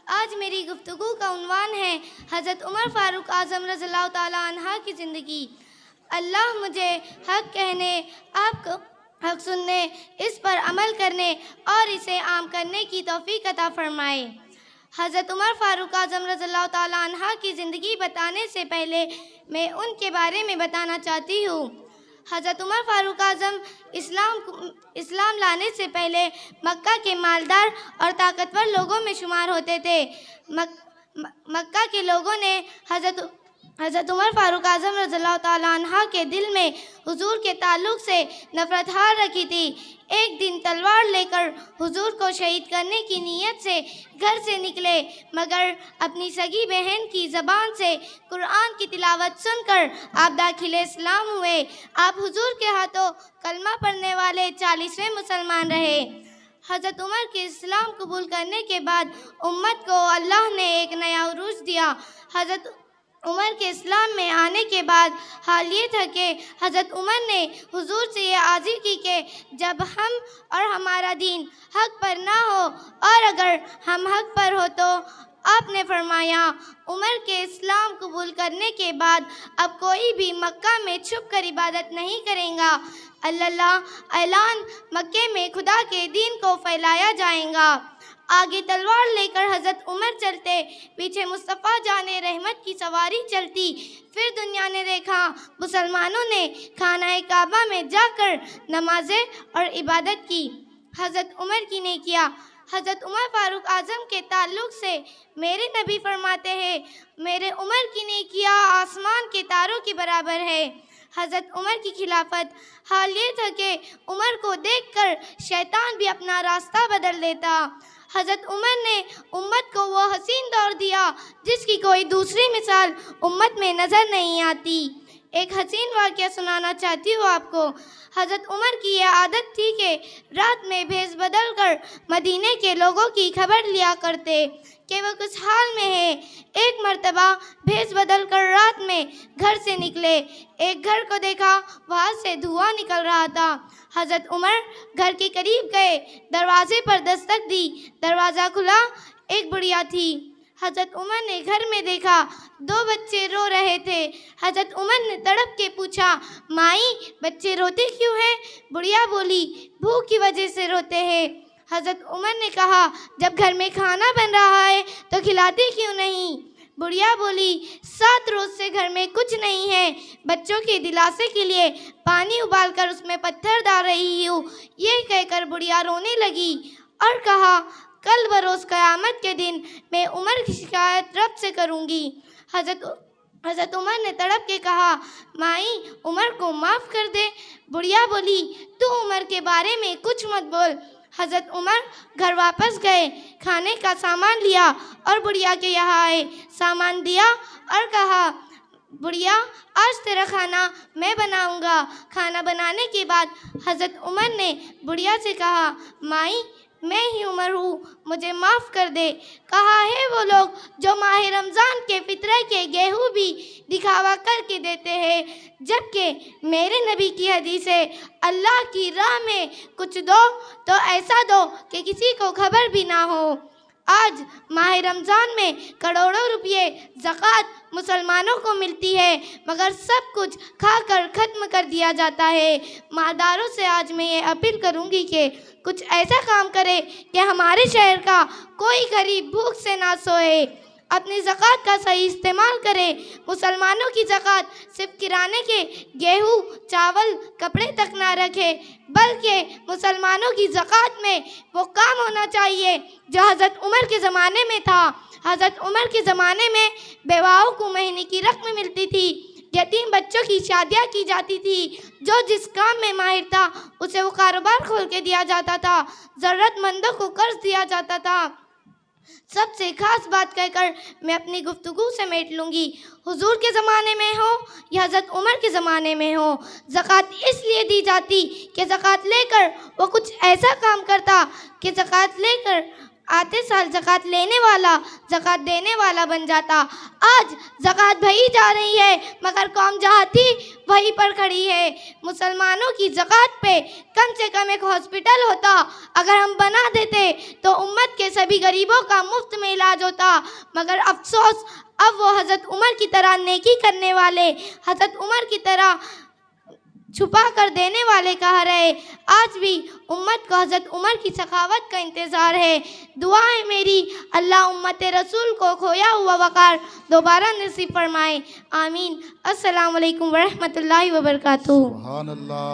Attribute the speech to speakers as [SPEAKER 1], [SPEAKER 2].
[SPEAKER 1] आज मेरी गुफ्तगू का उन्वान है हज़रत उमर फ़ारूक आज़म रज़ियल्लाहु ताला अन्हा की ज़िंदगी। अल्लाह मुझे हक़ कहने, आपको हक़ सुनने, इस पर अमल करने और इसे आम करने की तौफ़ीक़ अता फ़रमाए। हज़रत उमर फ़ारूक आज़म रज़ियल्लाहु ताला अन्हा की ज़िंदगी बताने से पहले मैं उनके बारे में बताना चाहती हूँ। हज़रत उमर फ़ारूक आज़म इस्लाम लाने से पहले मक्का के मालदार और ताकतवर लोगों में शुमार होते थे। मक्का के लोगों ने हज़रत उमर फ़ारूक आज़म रज़ियल्लाहु ताला अन्हा के दिल में हुजूर के ताल्लुक़ से नफ़रत हार रखी थी। एक दिन तलवार लेकर हुजूर को शहीद करने की नीयत से घर से निकले, मगर अपनी सगी बहन की ज़बान से कुरान की तिलावत सुनकर आप दाखिले इस्लाम हुए। आप हुजूर के हाथों कलमा पढ़ने वाले 40वें मुसलमान रहे। हज़रत उमर के इस्लाम कबूल करने के बाद उम्मत को अल्लाह ने एक नया उरूज दिया। हज़रत उमर के इस्लाम में आने के बाद हाल ये था कि हज़रत उमर ने हुजूर से ये आज़ी की कि जब हम और हमारा दीन हक़ पर ना हो और अगर हम हक़ पर हो तो आपने फरमाया, उमर के इस्लाम कबूल करने के बाद अब कोई भी मक्का में छुप कर इबादत नहीं करेगा। अल्लाह ऐलान मक्के में खुदा के दीन को फैलाया जाएगा। आगे तलवार लेकर हज़रत उमर चलते, पीछे मुस्तफ़ा जाने रहमत की सवारी चलती। फिर दुनिया ने देखा मुसलमानों ने खाना काबा में जाकर नमाज़ें और इबादत की। हज़रत उमर की ने किया। हज़रत उमर फ़ारूक आज़म के ताल्लुक़ से मेरे नबी फरमाते हैं, मेरे उमर की ने किया आसमान के तारों के बराबर है। हज़रत उमर की खिलाफत हाल ये था कि उमर को देखकर शैतान भी अपना रास्ता बदल देता। हज़रत उमर ने उम्मत को वो हसीन दौर दिया जिसकी कोई दूसरी मिसाल उम्मत में नज़र नहीं आती। एक हसीन वाक़या सुनाना चाहती हूँ आपको। हज़रत उमर की यह आदत थी कि रात में भेष बदल कर मदीने के लोगों की खबर लिया करते कि वह कुछ हाल में है। एक मर्तबा भेष बदल कर रात में घर से निकले। एक घर को देखा, वहाँ से धुआं निकल रहा था। हज़रत उमर घर के करीब गए, दरवाजे पर दस्तक दी। दरवाज़ा खुला, एक बुढ़िया थी। हज़रत उमर ने घर में देखा, 2 बच्चे रो रहे थे। हज़रत उमर ने तड़प के पूछा, माई बच्चे रोते क्यों हैं? बुढ़िया बोली, भूख की वजह से रोते हैं। हज़रत उमर ने कहा, जब घर में खाना बन रहा है तो खिलाते क्यों नहीं? बुढ़िया बोली, 7 रोज़ से घर में कुछ नहीं है, बच्चों के दिलासे के लिए पानी उबाल कर उसमें पत्थर डाल रही हूँ। ये कहकर बुढ़िया रोने लगी और कहा, कल बरोज़ क़यामत के दिन मैं उमर की शिकायत रब से करूँगी। हज़रत उमर ने तड़प के कहा, माई उमर को माफ़ कर दे। बुढ़िया बोली, तू उमर के बारे में कुछ मत बोल। हज़रत उमर घर वापस गए, खाने का सामान लिया और बुढ़िया के यहाँ आए, सामान दिया और कहा, बुढ़िया आज तेरा खाना मैं बनाऊँगा। खाना बनाने के बाद हज़रत उमर ने बुढ़िया से कहा, माई मैं ही उमर हूँ, मुझे माफ़ कर दे। कहा है वो लोग जो माह रमज़ान के फितरे के गेहूँ भी दिखावा करके देते हैं, जबकि मेरे नबी की हदीस है, अल्लाह की राह में कुछ दो तो ऐसा दो कि किसी को खबर भी ना हो। आज माह रमज़ान में करोड़ों रुपये ज़कात मुसलमानों को मिलती है, मगर सब कुछ खाकर ख़त्म कर दिया जाता है। मालदारों से आज मैं ये अपील करूँगी कि कुछ ऐसा काम करे कि हमारे शहर का कोई गरीब भूख से ना सोए। अपनी ज़कात का सही इस्तेमाल करें। मुसलमानों की ज़कात सिर्फ किराने के गेहूँ, चावल, कपड़े तक ना रखे, बल्कि मुसलमानों की ज़कात में वो काम होना चाहिए जो हज़रत उमर के ज़माने में था। हज़रत उमर के ज़माने में बेवाओं को महीने की रकम मिलती थी, यतीम बच्चों की शादियाँ की जाती थी, जो जिस काम में माहिर था उसे वो कारोबार खोल के दिया जाता था, ज़रूरतमंदों को कर्ज दिया जाता था। सबसे खास बात कहकर मैं अपनी गुफ्तगू समेट लूँगी। हुजूर के ज़माने में हो या हज़रत उमर के ज़माने में हो, ज़कात इसलिए दी जाती कि ज़कात लेकर वो कुछ ऐसा काम करता कि ज़कात लेकर आते साल ज़कात लेने वाला ज़कात देने वाला बन जाता। आज ज़कात भरी जा रही है मगर कौम जहाँ थी वहीं पर खड़ी है। मुसलमानों की ज़कात पे कम से कम एक हॉस्पिटल होता, अगर हम बना देते तो उम्मत के सभी गरीबों का मुफ्त में इलाज होता। मगर अफसोस अब वो हज़रत उमर की तरह नेकी करने वाले, हज़रत उमर की तरह छुपा कर देने वाले कहाँ रहे। आज भी उम्मत को हज़रत उमर की सखावत का इंतज़ार है। दुआ है मेरी, अल्लाह उम्मत रसूल को खोया हुआ वक़ार दोबारा नसीब फरमाए। आमीन। अस्सलामु अलैकुम वरहमतुल्लाहि वबरकातुहू।
[SPEAKER 2] सुभान अल्लाह।